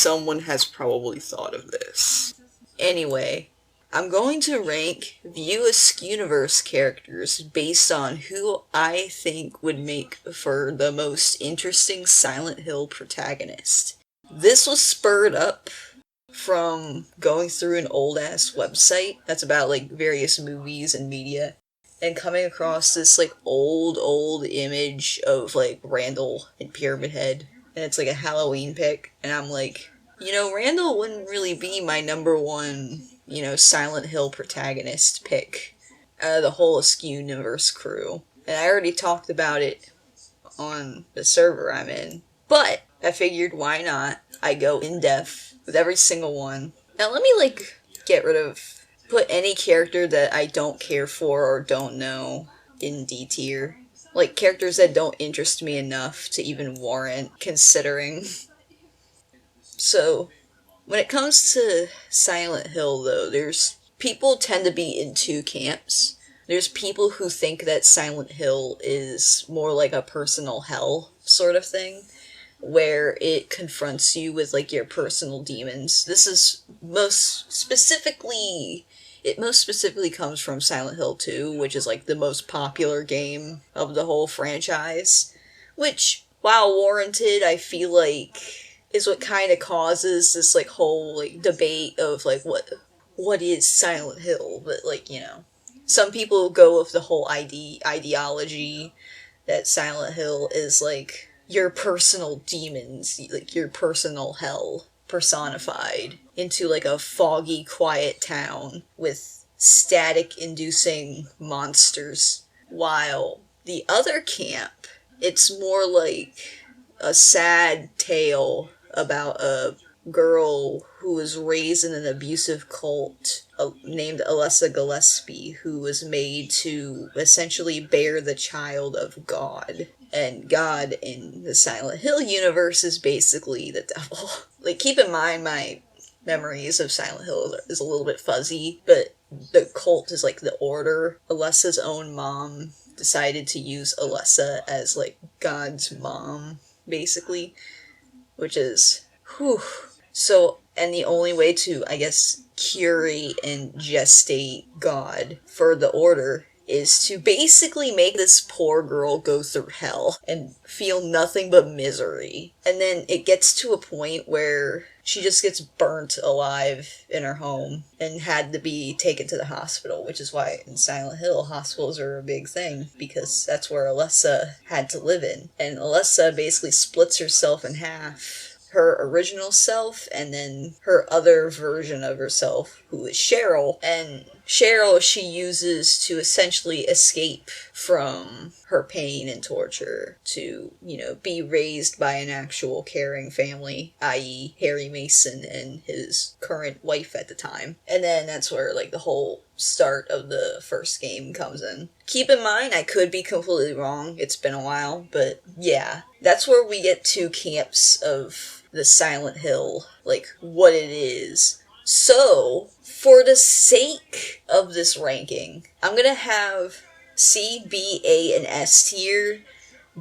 someone has probably thought of this. Anyway, I'm going to rank View Askewniverse characters based on who I think would make for the most interesting Silent Hill protagonist. This was spurred up from going through an old-ass website that's about, like, various movies and media, and coming across this, like, old image of, like, Randall in Pyramid Head, and it's, like, a Halloween pic, and I'm like, you know, Randall wouldn't really be my number one, you know, Silent Hill protagonist pick out of the whole Askewniverse crew. And I already talked about it on the server I'm in, but I figured why not? I go in depth with every single one. Now let me, like, put any character that I don't care for or don't know in D tier. Like, characters that don't interest me enough to even warrant considering. So, when it comes to Silent Hill, though, people tend to be in two camps. There's people who think that Silent Hill is more like a personal hell sort of thing, where it confronts you with, like, your personal demons. This is most specifically comes from Silent Hill 2, which is, like, the most popular game of the whole franchise, which, while warranted, I feel like is what kind of causes this, like, whole, like, debate of, like, what is Silent Hill, but, like, you know, some people go with the whole ideology that Silent Hill is, like, your personal demons, like, your personal hell personified into, like, a foggy, quiet town with static-inducing monsters, while the other camp, it's more like a sad tale about a girl who was raised in an abusive cult named Alessa Gillespie, who was made to essentially bear the child of God. And God in the Silent Hill universe is basically the devil. Like, keep in mind my memories of Silent Hill is a little bit fuzzy, but the cult is like the order. Alessa's own mom decided to use Alessa as, like, God's mom, basically. Which is, whew. So, and the only way to, I guess, curate and gestate God for the Order is to basically make this poor girl go through hell and feel nothing but misery. And then it gets to a point where she just gets burnt alive in her home and had to be taken to the hospital, which is why in Silent Hill, hospitals are a big thing, because that's where Alessa had to live in. And Alessa basically splits herself in half. Her original self, and then her other version of herself, who is Cheryl. And Cheryl she uses to essentially escape from her pain and torture to, you know, be raised by an actual caring family, i.e. Harry Mason and his current wife at the time. And then that's where, like, the whole start of the first game comes in. Keep in mind, I could be completely wrong, it's been a while, but yeah. That's where we get two camps of the Silent Hill, like, what it is. So, for the sake of this ranking, I'm gonna have C, B, A, and S tier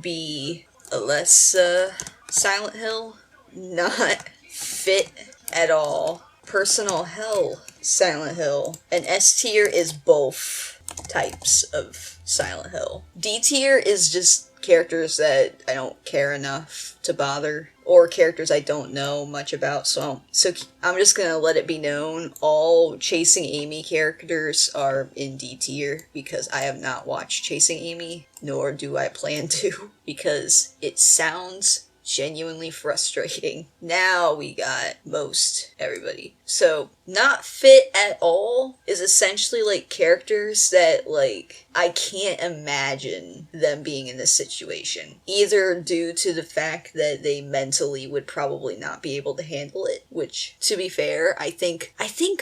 be Alessa Silent Hill, not fit at all. Personal hell Silent Hill. And S tier is both types of Silent Hill. D tier is just characters that I don't care enough to bother, or characters I don't know much about, so I'm just gonna let it be known, all Chasing Amy characters are in D tier, because I have not watched Chasing Amy, nor do I plan to, because it sounds genuinely frustrating. Now we got most everybody. So, not fit at all is essentially, like, characters that, like, I can't imagine them being in this situation. Either due to the fact that they mentally would probably not be able to handle it, which, to be fair, I think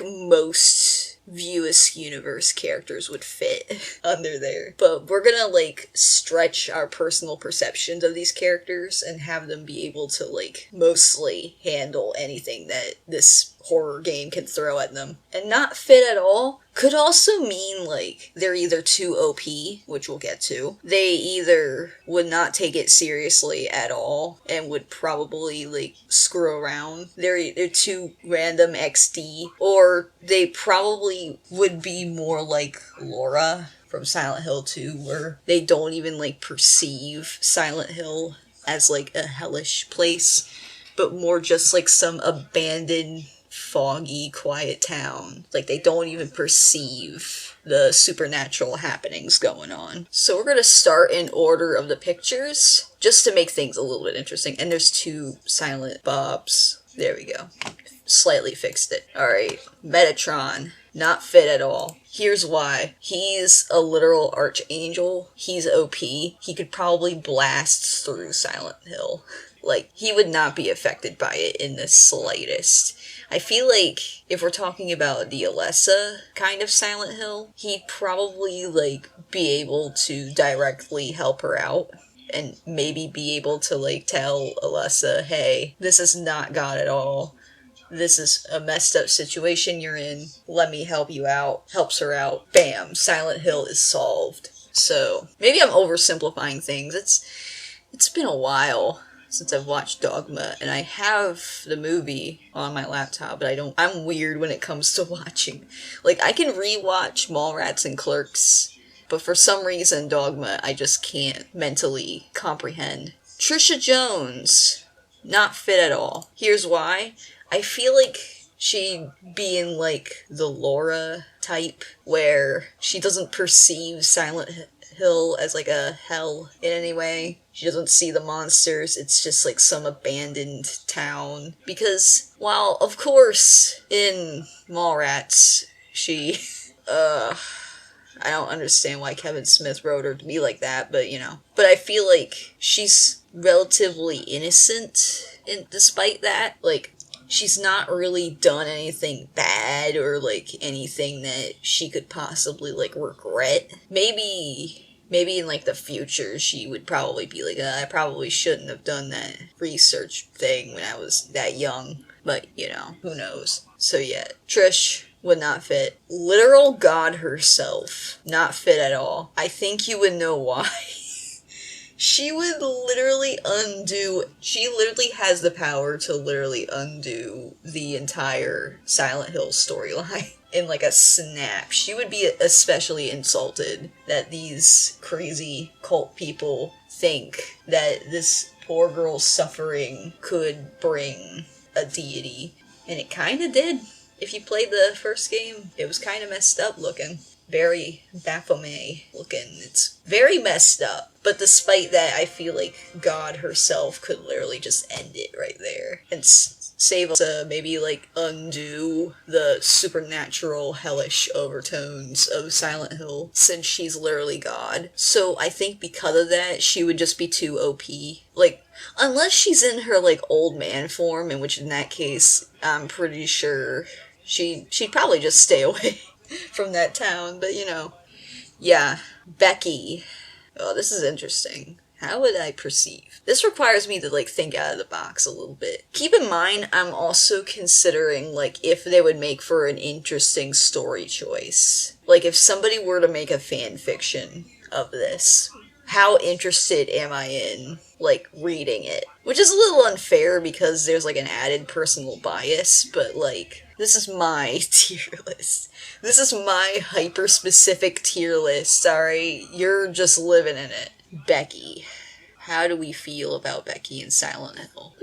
most View Askewniverse characters would fit under there. But we're gonna, like, stretch our personal perceptions of these characters and have them be able to, like, mostly handle anything that this horror game can throw at them. And not fit at all could also mean, like, they're either too OP, which we'll get to. They either would not take it seriously at all and would probably, like, screw around. They're too random XD, or they probably would be more like Laura from Silent Hill 2, where they don't even, like, perceive Silent Hill as, like, a hellish place, but more just, like, some abandoned, foggy, quiet town. Like, they don't even perceive the supernatural happenings going on. So we're gonna start in order of the pictures, just to make things a little bit interesting. And there's 2 silent Bobs. There we go. Slightly fixed it. Alright, Metatron. Not fit at all. Here's why. He's a literal archangel. He's OP. He could probably blast through Silent Hill. Like, he would not be affected by it in the slightest. I feel like if we're talking about the Alessa kind of Silent Hill, he'd probably, like, be able to directly help her out. And maybe be able to, like, tell Alessa, hey, this is not God at all. This is a messed up situation you're in. Let me help you out. Helps her out. Bam. Silent Hill is solved. So, maybe I'm oversimplifying things. It's been a while since I've watched Dogma, and I have the movie on my laptop, but I'm weird when it comes to watching. Like, I can rewatch Mallrats and Clerks, but for some reason, Dogma, I just can't mentally comprehend. Trisha Jones. Not fit at all. Here's why. I feel like she'd be in, like, the Laura type, where she doesn't perceive Silent Hill as, like, a hell in any way. She doesn't see the monsters. It's just, like, some abandoned town. Because, while, of course, in Mallrats, she, I don't understand why Kevin Smith wrote her to be like that, but, you know. But I feel like she's relatively innocent, despite that. Like, she's not really done anything bad or, like, anything that she could possibly, like, regret. Maybe in, like, the future she would probably be like, I probably shouldn't have done that research thing when I was that young. But, you know, who knows. So yeah, Trish would not fit. Literal God herself. Not fit at all. I think you would know why. She would literally she literally has the power to literally undo the entire Silent Hill storyline in like a snap. She would be especially insulted that these crazy cult people think that this poor girl's suffering could bring a deity. And it kinda did. If you played the first game, it was kinda messed up looking. Very Baphomet looking. It's very messed up. But despite that, I feel like God herself could literally just end it right there. And save us to maybe, like, undo the supernatural, hellish overtones of Silent Hill, since she's literally God. So I think because of that, she would just be too OP. Like, unless she's in her, like, old man form, in which in that case, I'm pretty sure she'd probably just stay away from that town, but you know. Yeah, Becky. Oh, this is interesting. How would I perceive? This requires me to, like, think out of the box a little bit. Keep in mind, I'm also considering, like, if they would make for an interesting story choice. Like, if somebody were to make a fan fiction of this, how interested am I in, like, reading it? Which is a little unfair because there's, like, an added personal bias, but, like, this is my tier list. This is my hyper-specific tier list, alright? You're just living in it. Becky. How do we feel about Becky in Silent Hill?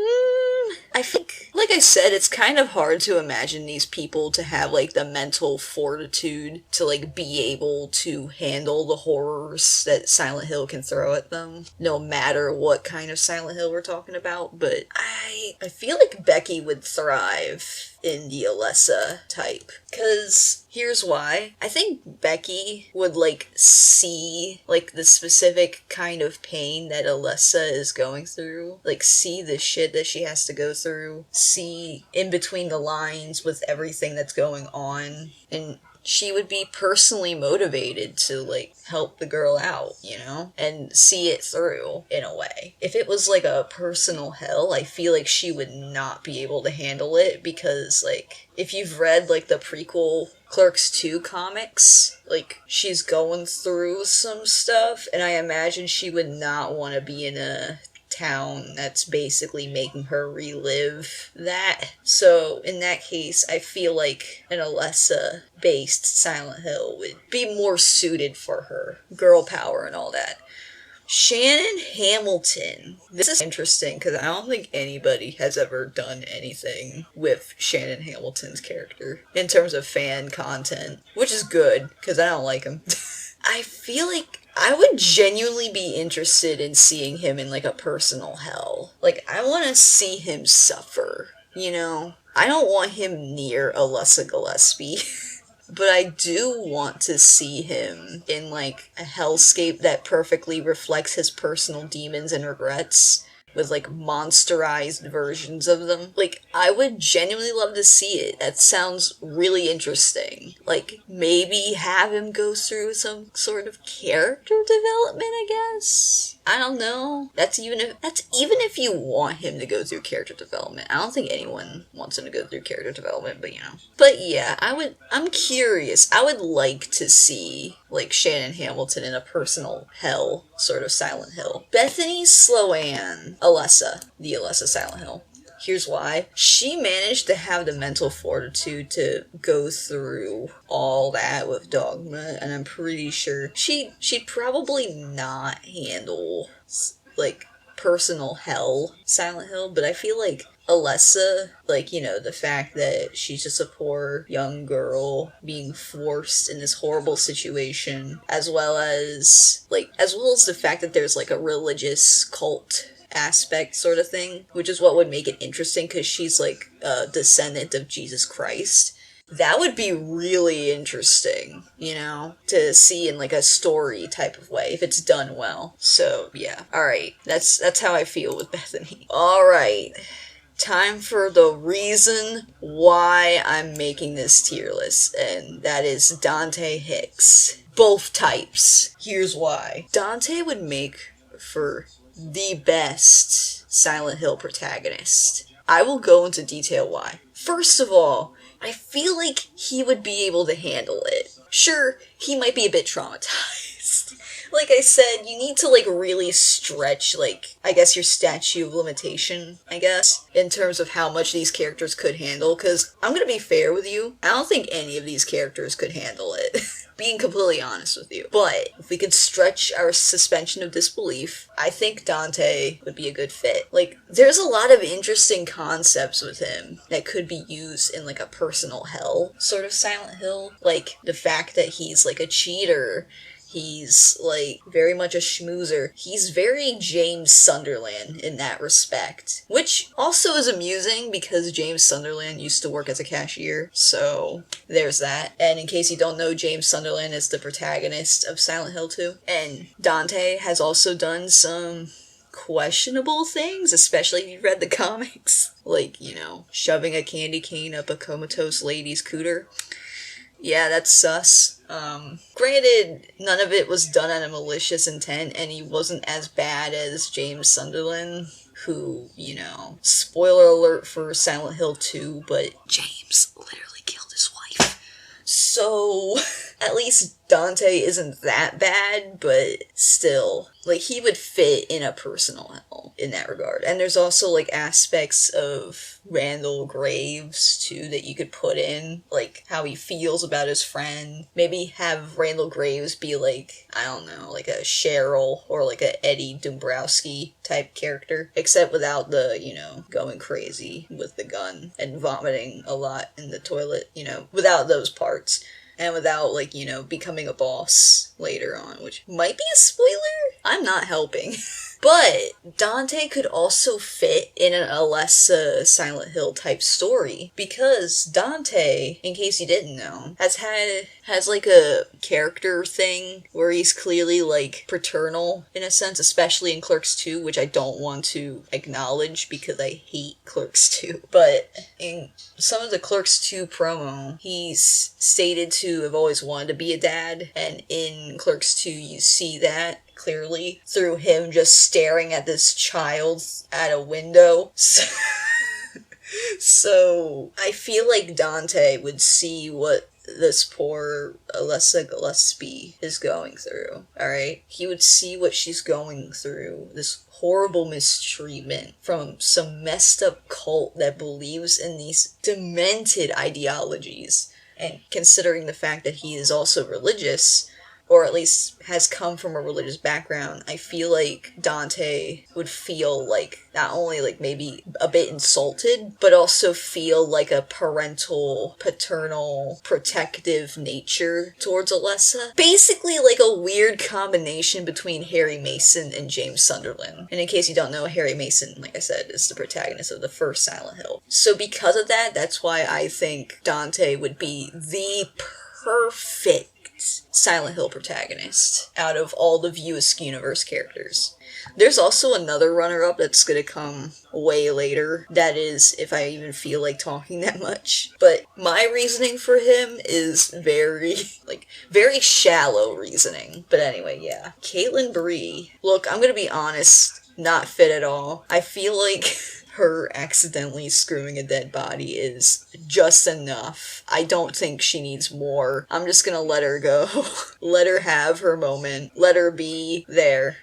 I think, like I said, it's kind of hard to imagine these people to have, like, the mental fortitude to, like, be able to handle the horrors that Silent Hill can throw at them, no matter what kind of Silent Hill we're talking about, but I feel like Becky would thrive in the Alessa type. Because here's why. I think Becky would, like, see, like, the specific kind of pain that Alessa is going through. Like, see the shit that she has to go through. See in between the lines with everything that's going on. And she would be personally motivated to, like, help the girl out, you know? And see it through, in a way. If it was, like, a personal hell, I feel like she would not be able to handle it, because, like, if you've read, like, the prequel Clerks 2 comics, like, she's going through some stuff, and I imagine she would not want to be in a town that's basically making her relive that. So in that case, I feel like an Alessa-based Silent Hill would be more suited for her. Girl power and all that. Shannon Hamilton. This is interesting because I don't think anybody has ever done anything with Shannon Hamilton's character in terms of fan content, which is good because I don't like him. I feel like I would genuinely be interested in seeing him in, like, a personal hell. Like, I want to see him suffer, you know? I don't want him near Alessa Gillespie. But I do want to see him in, like, a hellscape that perfectly reflects his personal demons and regrets, with, like, monsterized versions of them. Like, I would genuinely love to see it. That sounds really interesting. Like, maybe have him go through some sort of character development, I guess? I don't know. That's even if you want him to go through character development. I don't think anyone wants him to go through character development, but you know. But yeah, I'm curious. I would like to see, like, Shannon Hamilton in a personal hell, sort of Silent Hill. Bethany Sloan, Alessa, the Alessa Silent Hill. Here's why. She managed to have the mental fortitude to go through all that with Dogma, and I'm pretty sure she'd probably not handle, like, personal hell Silent Hill, but I feel like Alessa, like, you know, the fact that she's just a poor young girl being forced in this horrible situation, as well as the fact that there's, like, a religious cult aspect sort of thing, which is what would make it interesting, because she's, like, a descendant of Jesus Christ. That would be really interesting, you know, to see in, like, a story type of way, if it's done well. So, yeah. Alright, that's how I feel with Bethany. Alright. Time for the reason why I'm making this tier list, and that is Dante Hicks. Both types. Here's why. Dante would make for the best Silent Hill protagonist. I will go into detail why. First of all, I feel like he would be able to handle it. Sure, he might be a bit traumatized. Like I said, you need to, like, really stretch, like, I guess your statute of limitation, I guess, in terms of how much these characters could handle, because I'm gonna be fair with you, I don't think any of these characters could handle it. Being completely honest with you. But if we could stretch our suspension of disbelief, I think Dante would be a good fit. Like, there's a lot of interesting concepts with him that could be used in, like, a personal hell sort of Silent Hill. Like, the fact that he's, like, a cheater. He's, like, very much a schmoozer. He's very James Sunderland in that respect. Which also is amusing because James Sunderland used to work as a cashier, so there's that. And in case you don't know, James Sunderland is the protagonist of Silent Hill 2. And Dante has also done some questionable things, especially if you've read the comics. Like, you know, shoving a candy cane up a comatose lady's cooter. Yeah, that's sus. Granted, none of it was done out of malicious intent, and he wasn't as bad as James Sunderland, who, you know, spoiler alert for Silent Hill 2, but James literally killed his wife. So, at least Dante isn't that bad, but still, like, he would fit in a personal hell in that regard. And there's also, like, aspects of Randall Graves, too, that you could put in, like, how he feels about his friend. Maybe have Randall Graves be, like, I don't know, like a Cheryl or, like, a Eddie Dombrowski type character, except without the, you know, going crazy with the gun and vomiting a lot in the toilet, you know, without those parts. And without, like, you know, becoming a boss later on, which might be a spoiler? I'm not helping. But Dante could also fit in an Alessa Silent Hill type story, because Dante, in case you didn't know, has like a character thing where he's clearly like paternal in a sense, especially in Clerks 2, which I don't want to acknowledge because I hate Clerks 2. But in some of the Clerks 2 promo, he's stated to have always wanted to be a dad, and in Clerks 2 you see that clearly through him just staring at this child at a window. So I feel like Dante would see what this poor Alessa Gillespie is going through, alright? He would see what she's going through, this horrible mistreatment from some messed up cult that believes in these demented ideologies. And considering the fact that he is also religious, or at least has come from a religious background, I feel like Dante would feel like not only like maybe a bit insulted, but also feel like a paternal, protective nature towards Alessa. Basically like a weird combination between Harry Mason and James Sunderland. And in case you don't know, Harry Mason, like I said, is the protagonist of the first Silent Hill. So because of that, that's why I think Dante would be the perfect Silent Hill protagonist out of all the View Askewniverse characters. There's also another runner-up that's gonna come way later. That is, if I even feel like talking that much. But my reasoning for him is very shallow reasoning. But anyway, yeah. Caitlin Bree. Look, I'm gonna be honest, not fit at all. I feel like her accidentally screwing a dead body is just enough. I don't think she needs more. I'm just gonna let her go. Let her have her moment. Let her be there.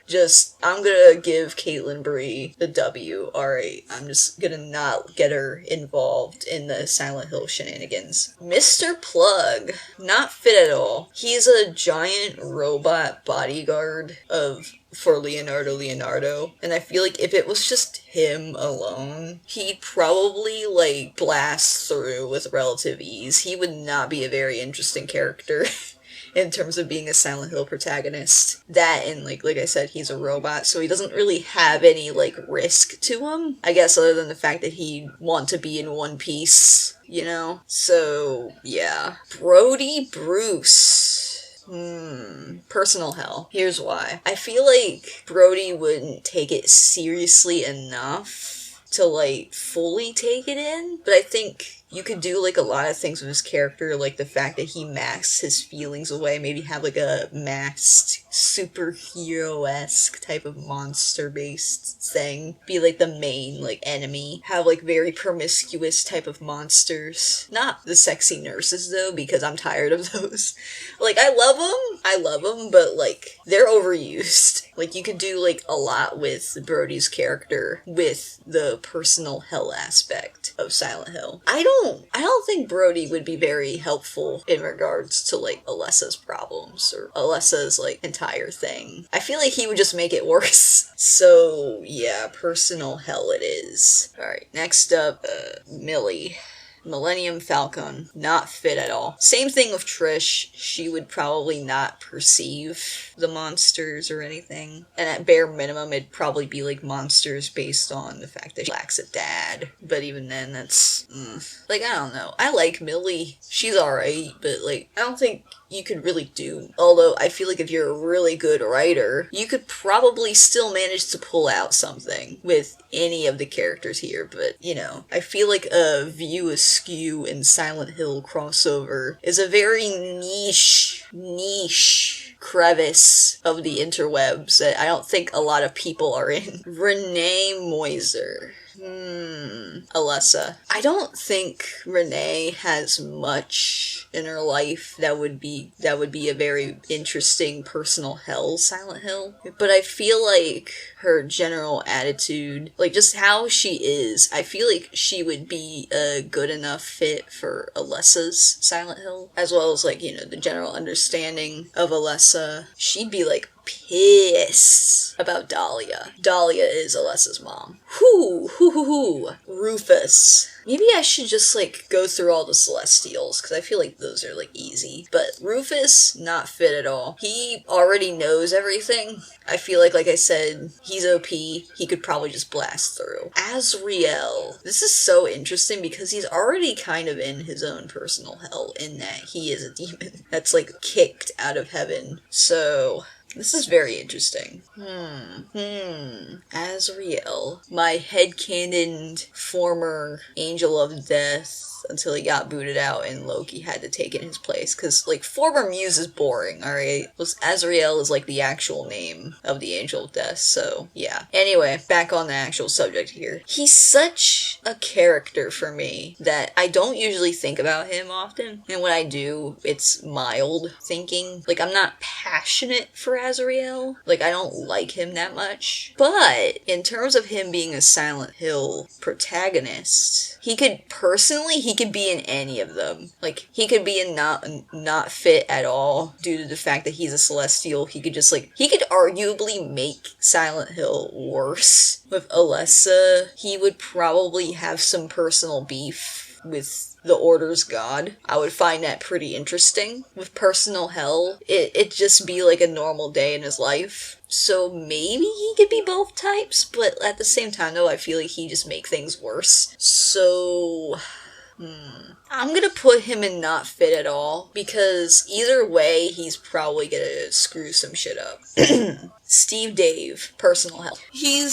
I'm gonna give Caitlin Bree the W, alright? I'm just gonna not get her involved in the Silent Hill shenanigans. Mr. Plug. Not fit at all. He's a giant robot bodyguard for Leonardo, and I feel like if it was just him alone, he'd probably, like, blast through with relative ease. He would not be a very interesting character in terms of being a Silent Hill protagonist. That, and like I said, he's a robot, so he doesn't really have any, like, risk to him, I guess, other than the fact that he'd want to be in one piece, you know? So, yeah. Brody Bruce. Personal hell. Here's why. I feel like Brody wouldn't take it seriously enough to, like, fully take it in, but I think you could do, like, a lot of things with his character, like the fact that he masks his feelings away, maybe have, like, a masked, superhero-esque type of monster-based thing, be, like, the main, like, enemy, have, like, very promiscuous type of monsters. Not the sexy nurses, though, because I'm tired of those. Like, I love them, but, like, they're overused. Like, you could do, like, a lot with Brody's character with the personal hell aspect of Silent Hill. I don't think Brody would be very helpful in regards to, like, Alessa's problems or Alessa's, like, entire thing. I feel like he would just make it worse. So, yeah, personal hell it is. Alright, next up, Millie. Millennium Falcon. Not fit at all. Same thing with Trish. She would probably not perceive the monsters or anything. And at bare minimum, it'd probably be like monsters based on the fact that she lacks a dad. But even then, that's... Like, I don't know. I like Millie. She's alright, but like, I don't think you could really do. Although, I feel like if you're a really good writer, you could probably still manage to pull out something with any of the characters here, but, you know, I feel like a View Askew and Silent Hill crossover is a very niche crevice of the interwebs that I don't think a lot of people are in. Renee Moiser. Alessa. I don't think Renee has much in her life that would be a very interesting personal hell Silent Hill. But I feel like her general attitude, like just how she is, I feel like she would be a good enough fit for Alessa's Silent Hill, as well as like, you know, the general understanding of Alessa. She'd be like pissed about Dahlia. Dahlia is Alessa's mom. Rufus. Maybe I should just, like, go through all the Celestials, because I feel like those are, like, easy. But Rufus, not fit at all. He already knows everything. I feel like I said, he's OP. He could probably just blast through. Azriel. This is so interesting because he's already kind of in his own personal hell in that he is a demon that's, like, kicked out of heaven. So... this is very interesting. Azriel. My headcanoned former angel of death until he got booted out and Loki had to take in his place. Because, like, former muse is boring, alright? Azriel is, like, the actual name of the angel of death, so, yeah. Anyway, back on the actual subject here. He's such a character for me that I don't usually think about him often. And when I do, it's mild thinking. Like, I'm not passionate for Azriel. Like, I don't like him that much. But, in terms of him being a Silent Hill protagonist, he could be in any of them. Like, he could be in not fit at all due to the fact that he's a Celestial. He could just, like, he could arguably make Silent Hill worse. With Alessa, he would probably have some personal beef with the Order's god. I would find that pretty interesting. With personal hell, it'd just be like a normal day in his life. So maybe he could be both types, but at the same time though, I feel like he just make things worse. So... I'm gonna put him in not fit at all, because either way, he's probably gonna screw some shit up. Steve Dave, personal hell. He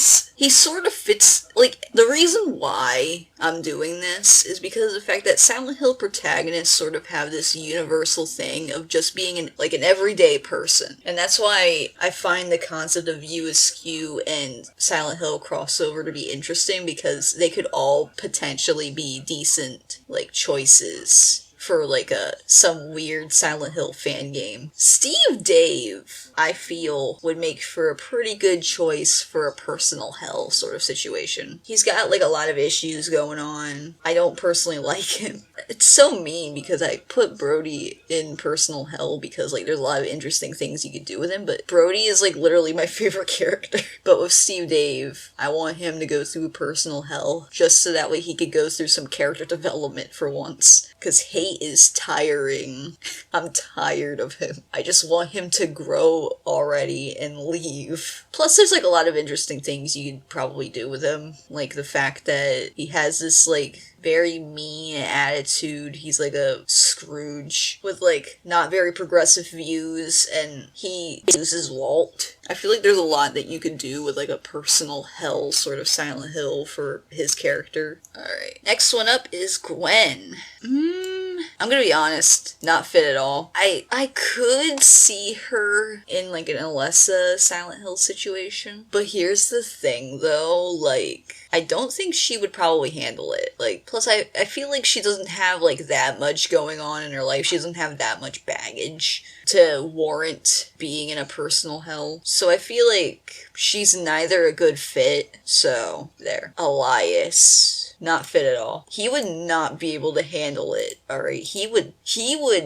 sort of fits, like, the reason why I'm doing this is because of the fact that Silent Hill protagonists sort of have this universal thing of just being an everyday person. And that's why I find the concept of You Askew and Silent Hill crossover to be interesting, because they could all potentially be decent, like, choices for, like, some weird Silent Hill fan game. Steve Dave, I feel, would make for a pretty good choice for a personal hell sort of situation. He's got, like, a lot of issues going on. I don't personally like him. It's so mean because I put Brody in personal hell because, like, there's a lot of interesting things you could do with him, but Brody is, like, literally my favorite character. But with Steve Dave, I want him to go through personal hell just so that way he could go through some character development for once. Because hate is tiring. I'm tired of him. I just want him to grow already and leave. Plus, there's, like, a lot of interesting things you could probably do with him. Like, the fact that he has this, like, very mean attitude. He's like a Scrooge with, like, not very progressive views, and he uses Walt. I feel like there's a lot that you could do with, like, a personal hell sort of Silent Hill for his character. Alright. Next one up is Gwen. I'm gonna be honest, not fit at all. I could see her in, like, an Alessa Silent Hill situation, but here's the thing, though, like, I don't think she would probably handle it. Like, plus I feel like she doesn't have, like, that much going on in her life. She doesn't have that much baggage to warrant being in a personal hell. So I feel like she's neither a good fit, so there. Elias. Not fit at all. He would not be able to handle it, alright? He would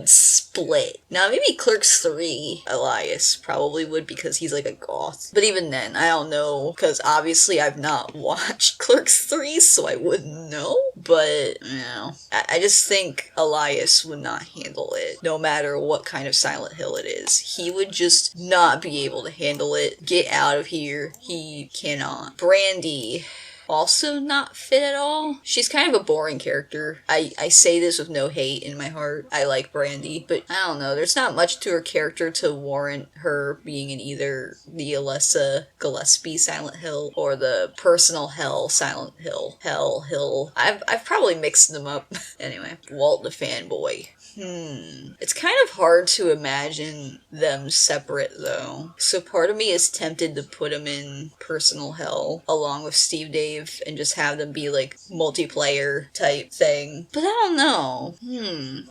split. Now, maybe Clerks 3, Elias, probably would because he's like a goth. But even then, I don't know, because obviously I've not watched Clerks 3, so I wouldn't know. But, you know, I just think Elias would not handle it, no matter what kind of Silent Hill it is. He would just not be able to handle it. Get out of here. He cannot. Brandy. Also not fit at all. She's kind of a boring character. I say this with no hate in my heart. I like Brandy, but I don't know. There's not much to her character to warrant her being in either the Alessa Gillespie Silent Hill or the personal hell Silent Hill. Hill. I've probably mixed them up. Anyway, Walt the fanboy. It's kind of hard to imagine them separate, though. So part of me is tempted to put them in personal hell along with Steve Dave and just have them be, like, multiplayer type thing. But I don't know.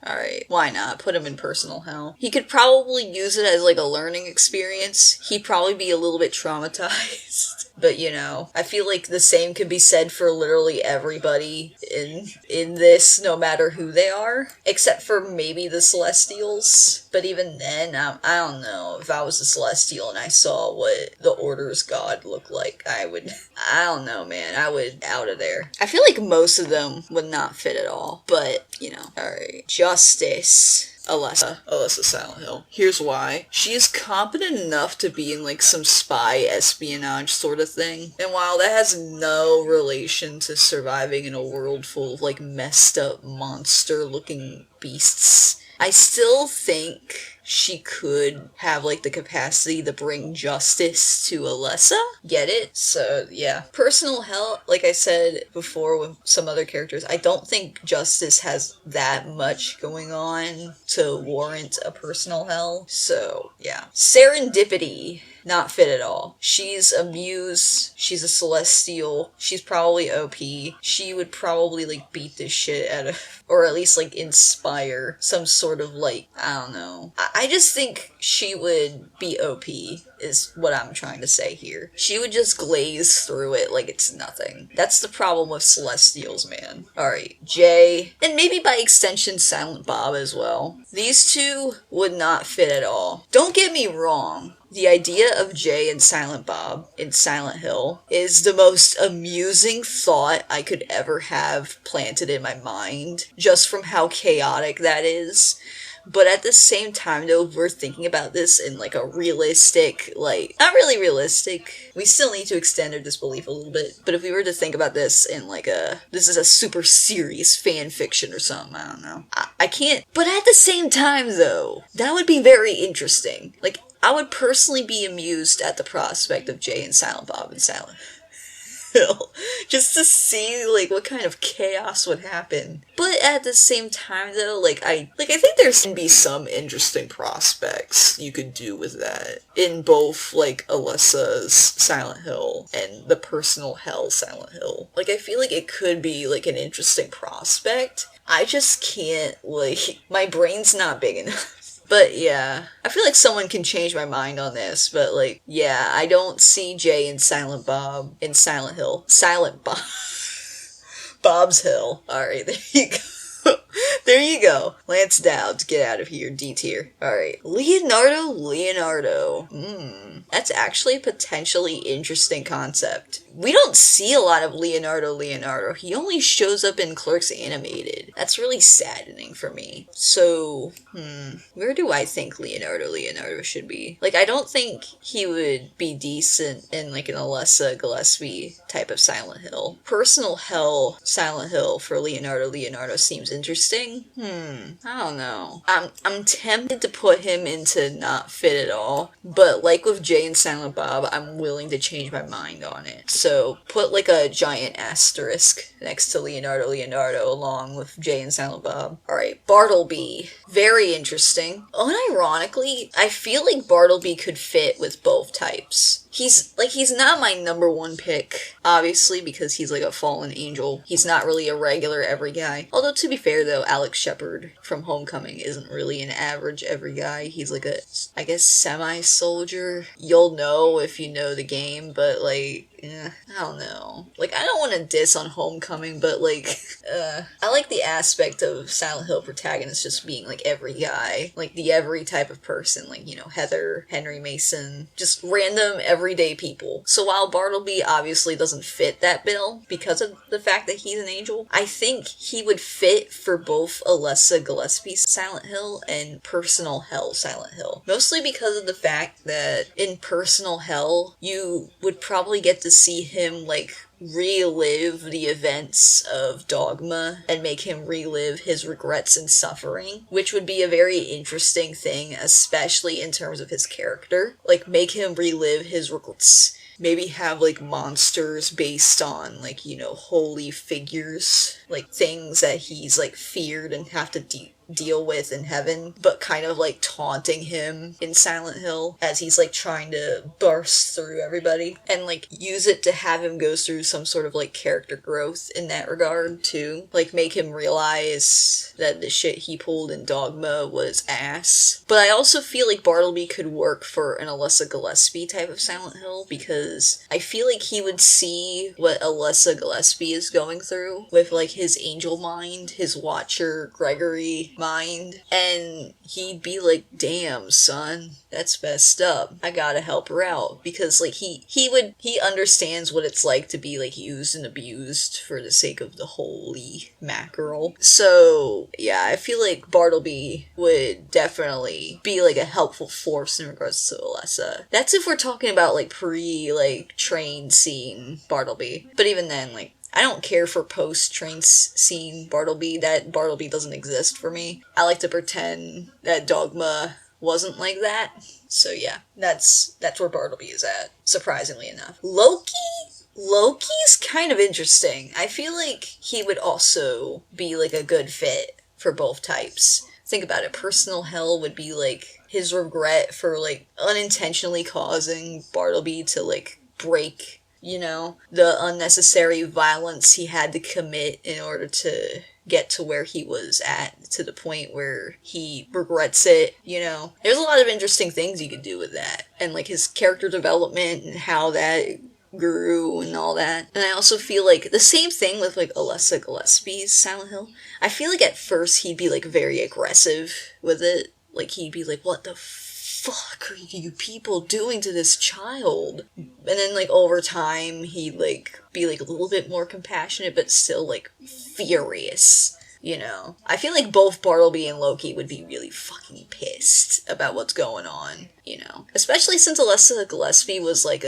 Alright, why not? Put him in personal hell. He could probably use it as, like, a learning experience. He'd probably be a little bit traumatized But you know, I feel like the same could be said for literally everybody in this, no matter who they are, except for maybe the Celestials. But even then, I don't know. If I was a Celestial and I saw what the Order's god looked like, I don't know, man. I would out of there. I feel like most of them would not fit at all, but you know. Alright, Justice. Alyssa Silent Hill. Here's why. She is competent enough to be in like some spy espionage sort of thing. And while that has no relation to surviving in a world full of like messed up monster looking beasts, I still think she could have like the capacity to bring justice to Alessa. Get it? So yeah. Personal hell, like I said before with some other characters, I don't think Justice has that much going on to warrant a personal hell. So yeah. Serendipity. Not fit at all. She's a muse. She's a celestial. She's probably OP. She would probably like beat the shit out of, or at least like inspire some sort of like, I don't know. I just think she would be OP is what I'm trying to say here. She would just glaze through it like it's nothing. That's the problem with Celestials, man. Alright, Jay, and maybe by extension Silent Bob as well. These two would not fit at all. Don't get me wrong. The idea of Jay and Silent Bob in Silent Hill is the most amusing thought I could ever have planted in my mind, just from how chaotic that is. But at the same time, though, we're thinking about this in like a realistic, like, not really realistic. We still need to extend our disbelief a little bit. But if we were to think about this in like this is a super serious fan fiction or something, I don't know. I can't. But at the same time, though, that would be very interesting. Like, I would personally be amused at the prospect of Jay and Silent Bob and Silent Hill, just to see like what kind of chaos would happen. But at the same time, though, I think there's gonna be some interesting prospects you could do with that in both like Alessa's Silent Hill and the personal hell Silent Hill. Like, I feel like it could be like an interesting prospect. I just can't, like, my brain's not big enough. But yeah, I feel like someone can change my mind on this, but like, yeah, I don't see Jay and Silent Bob in Silent Hill. Silent Bob. Bob's Hill. Alright, there you go. There you go. Lance Dowd, get out of here, D tier. Alright, Leonardo. That's actually a potentially interesting concept. We don't see a lot of Leonardo. He only shows up in Clerks Animated. That's really saddening for me. So, where do I think Leonardo should be? Like, I don't think he would be decent in like an Alessa Gillespie type of Silent Hill. Personal hell Silent Hill for Leonardo seems interesting. I don't know. I'm tempted to put him into not fit at all, but like with Jay and Silent Bob, I'm willing to change my mind on it. So put like a giant asterisk next to Leonardo along with Jay and Silent Bob. Alright, Bartleby. Very interesting. Unironically, I feel like Bartleby could fit with both types. He's not my number one pick, obviously, because he's like a fallen angel. He's not really a regular every guy. Although, to be fair though, Alex Shepard from Homecoming isn't really an average every guy. He's like a, I guess, semi-soldier. You'll know if you know the game, but like, I don't know. Like, I don't want to diss on Homecoming, but like, I like the aspect of Silent Hill protagonists just being like every guy. Like the every type of person, like, you know, Heather, Henry Mason, just random everyday people. So while Bartleby obviously doesn't fit that bill because of the fact that he's an angel, I think he would fit for both Alessa Gillespie's Silent Hill and Personal Hell Silent Hill. Mostly because of the fact that in Personal Hell, you would probably get to see him like relive the events of Dogma and make him relive his regrets and suffering, which would be a very interesting thing, especially in terms of his character. Like, make him relive his regrets. Maybe have, like, monsters based on, like, you know, holy figures. Like, things that he's, like, feared and have to deal with in heaven, but kind of like taunting him in Silent Hill as he's like trying to burst through everybody, and like use it to have him go through some sort of like character growth in that regard too. Like make him realize that the shit he pulled in Dogma was ass. But I also feel like Bartleby could work for an Alyssa Gillespie type of Silent Hill, because I feel like he would see what Alyssa Gillespie is going through with like his angel mind, his watcher Gregory mind, and he'd be like, damn son, that's messed up. I gotta help her out, because like he understands what it's like to be like used and abused for the sake of the holy mackerel. So yeah, I feel like Bartleby would definitely be like a helpful force in regards to Alessa. That's if we're talking about like train scene Bartleby. But even then, like, I don't care for post-train scene Bartleby. That Bartleby doesn't exist for me. I like to pretend that Dogma wasn't like that. So yeah, that's where Bartleby is at, surprisingly enough. Loki's kind of interesting. I feel like he would also be like a good fit for both types. Think about it. Personal hell would be like his regret for like unintentionally causing Bartleby to like break, you know, the unnecessary violence he had to commit in order to get to where he was at, to the point where he regrets it, you know. There's a lot of interesting things you could do with that, and like his character development and how that grew and all that. And I also feel like the same thing with like Alyssa Gillespie's Silent Hill. I feel like at first he'd be like very aggressive with it. Like he'd be like, what the fuck are you people doing to this child? And then like over time he'd like be like a little bit more compassionate, but still like furious, you know. I feel like both Bartleby and Loki would be really fucking pissed about what's going on, you know. Especially since Alyssa Gillespie was like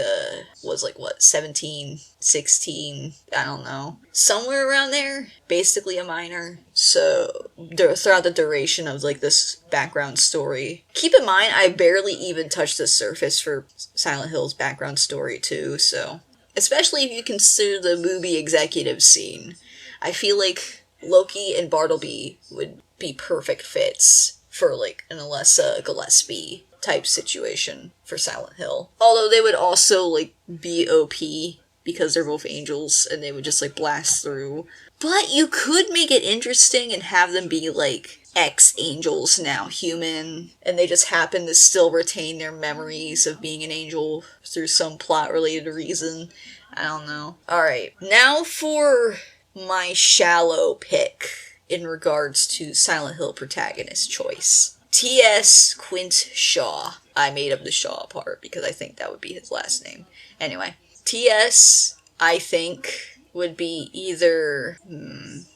17, 16, I don't know. Somewhere around there. Basically a minor. So, throughout the duration of like this background story. Keep in mind, I barely even touched the surface for Silent Hill's background story too, so. Especially if you consider the movie executive scene. I feel like Loki and Bartleby would be perfect fits for like an Alyssa Gillespie type situation for Silent Hill. Although they would also like be OP because they're both angels and they would just like blast through. But you could make it interesting and have them be like ex-angels now human, and they just happen to still retain their memories of being an angel through some plot related reason. I don't know. Alright, now for my shallow pick in regards to Silent Hill protagonist choice. T.S. Quint Shaw. I made up the Shaw part because I think that would be his last name. Anyway, T.S. I think would be either,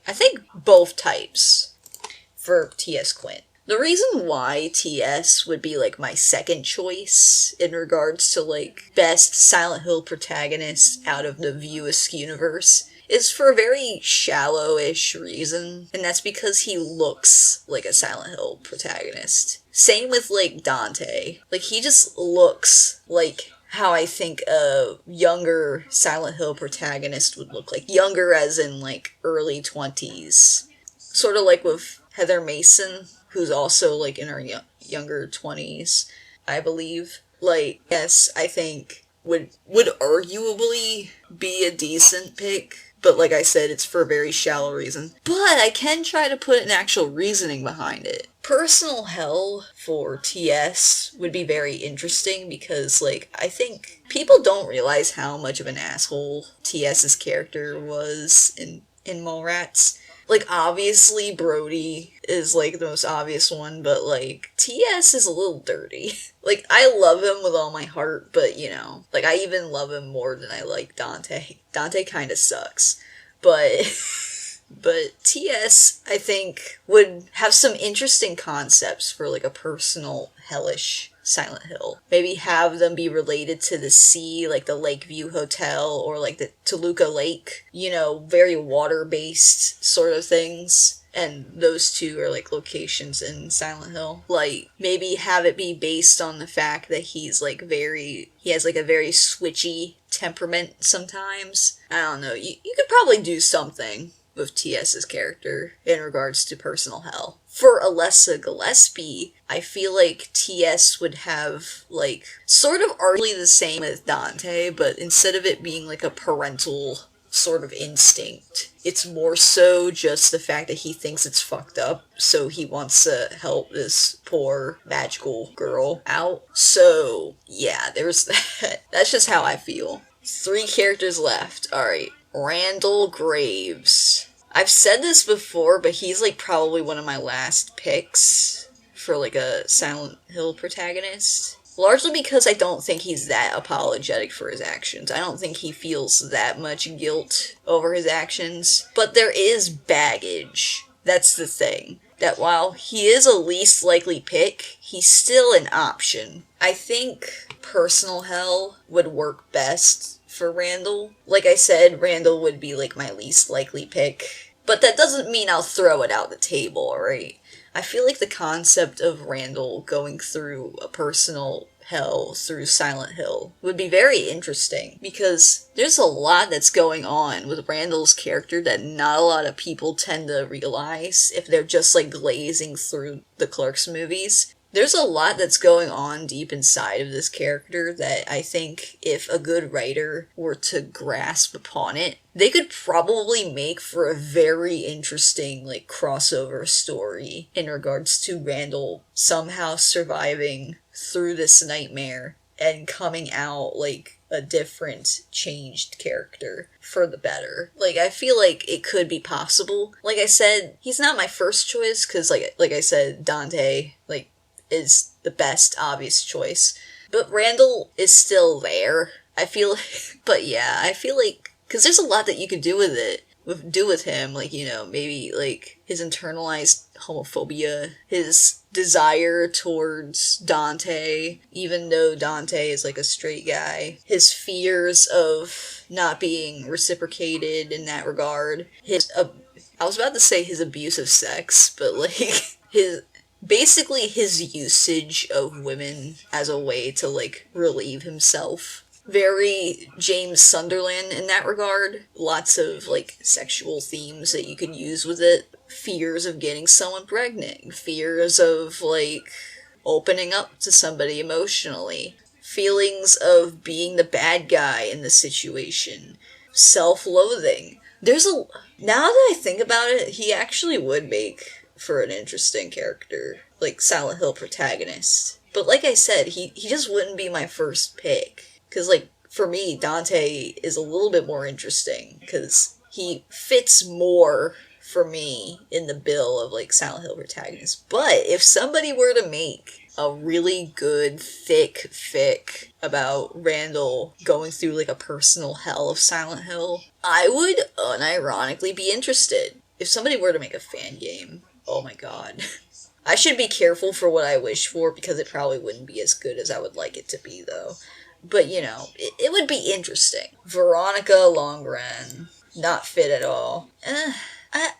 I think both types for T.S. Quint. The reason why T.S. would be like my second choice in regards to like best Silent Hill protagonist out of the View Askewniverse is for a very shallow-ish reason, and that's because he looks like a Silent Hill protagonist. Same with like Dante. Like he just looks like how I think a younger Silent Hill protagonist would look like. Younger as in like early 20s. Sort of like with Heather Mason, who's also like in her younger 20s, I believe. Like, yes, I think would arguably be a decent pick. But like I said, it's for a very shallow reason. But I can try to put an actual reasoning behind it. Personal hell for TS would be very interesting because, like, I think people don't realize how much of an asshole TS's character was in Mallrats. Like, obviously, Brody is, like, the most obvious one, but, like, TS is a little dirty. Like, I love him with all my heart, but, you know, like, I even love him more than I like Dante. Dante kinda sucks. But TS, I think, would have some interesting concepts for, like, a personal hellish Silent Hill. Maybe have them be related to the sea, like the Lakeview Hotel, or like the Toluca Lake. You know, very water-based sort of things. And those two are like locations in Silent Hill. Like, maybe have it be based on the fact that he has like a very switchy temperament sometimes. I don't know, you could probably do something with TS's character in regards to personal hell. For Alessa Gillespie, I feel like TS would have, like, sort of arguably the same as Dante, but instead of it being like a parental sort of instinct, it's more so just the fact that he thinks it's fucked up, so he wants to help this poor magical girl out. So, yeah, there's that. That's just how I feel. 3 characters left. Alright, Randall Graves. I've said this before, but he's like probably one of my last picks for like a Silent Hill protagonist. Largely because I don't think he's that apologetic for his actions. I don't think he feels that much guilt over his actions. But there is baggage. That's the thing. That while he is a least likely pick, he's still an option. I think personal hell would work best for Randall. Like I said, Randall would be like my least likely pick. But that doesn't mean I'll throw it out the table, right? I feel like the concept of Randall going through a personal hell through Silent Hill would be very interesting, because there's a lot that's going on with Randall's character that not a lot of people tend to realize if they're just like glazing through the Clerks movies. There's a lot that's going on deep inside of this character that I think if a good writer were to grasp upon it, they could probably make for a very interesting, like, crossover story in regards to Randall somehow surviving through this nightmare and coming out, like, a different, changed character for the better. Like, I feel like it could be possible. Like I said, he's not my first choice, because, like I said, Dante, like, is the best obvious choice. But Randall is still there. I feel like, but yeah, I feel like, because there's a lot that you could do with it, with him, like, you know, maybe, like, his internalized homophobia, his desire towards Dante, even though Dante is, like, a straight guy, his fears of not being reciprocated in that regard, I was about to say his abuse of sex, but, like, basically his usage of women as a way to, like, relieve himself. Very James Sunderland in that regard. Lots of, like, sexual themes that you can use with it. Fears of getting someone pregnant. Fears of, like, opening up to somebody emotionally. Feelings of being the bad guy in the situation. Self-loathing. Now that I think about it, he actually would make for an interesting character, like Silent Hill protagonist. But like I said, he just wouldn't be my first pick. Because, like, for me, Dante is a little bit more interesting, because he fits more, for me, in the bill of, like, Silent Hill protagonists. But if somebody were to make a really good, thick fic about Randall going through, like, a personal hell of Silent Hill, I would unironically be interested. If somebody were to make a fan game, oh my god. I should be careful for what I wish for, because it probably wouldn't be as good as I would like it to be, though. But, you know, it would be interesting. Veronica Longren. Not fit at all. I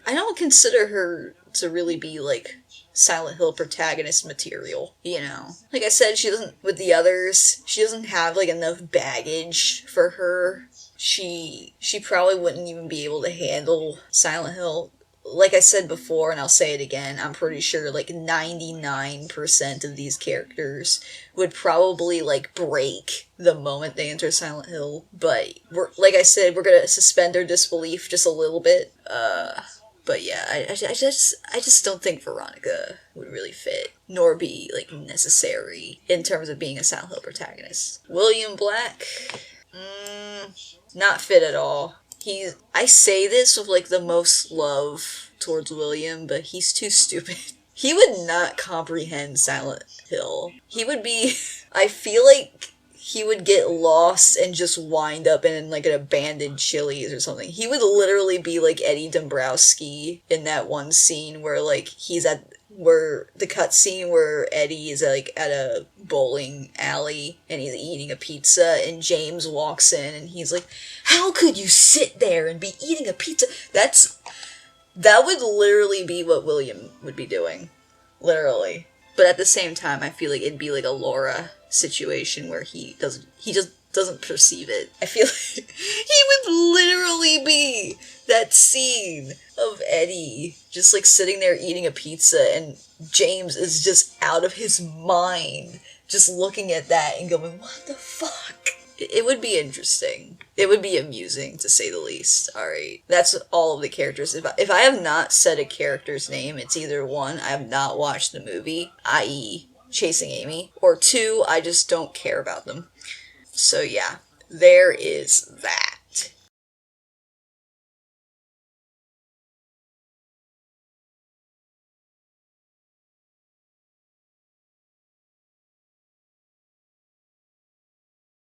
don't consider her to really be, like, Silent Hill protagonist material, you know? Like I said, with the others, she doesn't have, like, enough baggage for her. She probably wouldn't even be able to handle Silent Hill. Like I said before, and I'll say it again, I'm pretty sure, like, 99% of these characters would probably, like, break the moment they enter Silent Hill. But, like I said, we're gonna suspend our disbelief just a little bit. But yeah, I just don't think Veronica would really fit, nor be, like, necessary in terms of being a Silent Hill protagonist. William Black? Not fit at all. I say this with, like, the most love towards William, but he's too stupid. He would not comprehend Silent Hill. I feel like he would get lost and just wind up in, like, an abandoned Chili's or something. He would literally be like Eddie Dombrowski in that one scene where, like, the cutscene where Eddie is, like, at a bowling alley and he's eating a pizza, and James walks in and he's like, "How could you sit there and be eating a pizza?" That would literally be what William would be doing. Literally. But at the same time, I feel like it'd be like a Laura situation where he just doesn't perceive it. I feel like he would literally be that scene of Eddie just like sitting there eating a pizza and James is just out of his mind just looking at that and going, what the fuck? It would be interesting. It would be amusing, to say the least. Alright, that's all of the characters. If I have not said a character's name, it's either one, I have not watched the movie, i.e. Chasing Amy, or two, I just don't care about them. So yeah, there is that.